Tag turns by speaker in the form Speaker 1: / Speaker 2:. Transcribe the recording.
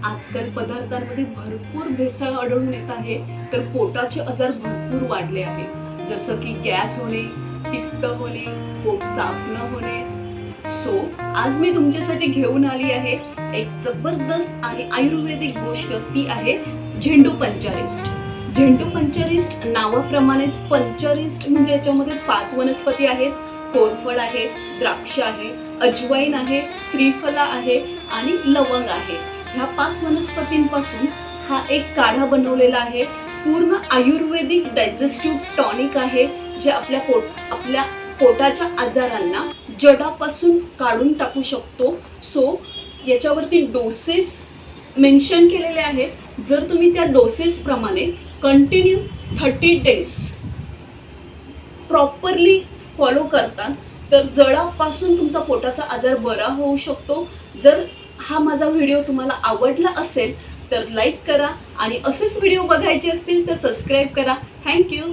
Speaker 1: आजकाल पदार्थांमध्ये भरपूर भेसळ आढळून येत आहे, तर पोटाचे आजार भरपूर वाढले आहे, जसं की गॅस होणे, पित्त होणे, पोट साफ न होणे. सो आज मी तुमच्यासाठी घेऊन आली आहे एक जबरदस्त आणि आयुर्वेदिक गोष्ट, ती आहे झेंडू पंचारिस्ट. झेंडू पंचारिस्ट नावाप्रमाणेच पंचारिस्ट म्हणजे याच्यामध्ये 5 वनस्पती आहेत. कोरफड आहे, द्राक्ष आहे, अजवाईन आहे, त्रिफला आहे आणि लवंग आहे. ह्या 5 वनस्पतींपासून हा एक काढा बनवलेला आहे. पूर्ण आयुर्वेदिक डायजेस्टिव्ह टॉनिक आहे, जे आपल्या पोटाच्या आजारांना जडापासून काढून टाकू शकतो. सो याच्यावरती डोसेस मेन्शन केलेले आहेत. जर तुम्ही त्या डोसेस प्रमाणे कंटिन्यू 30 डेज प्रॉपरली फॉलो करता, तर जडापासून तुमचा पोटाचा आजार बरा होऊ शकतो. जर हा माझा व्हिडिओ तुम्हाला आवडला असेल तर लाईक करा आणि असेच व्हिडिओ बघायचे असतील तर सबस्क्राईब करा. थँक्यू.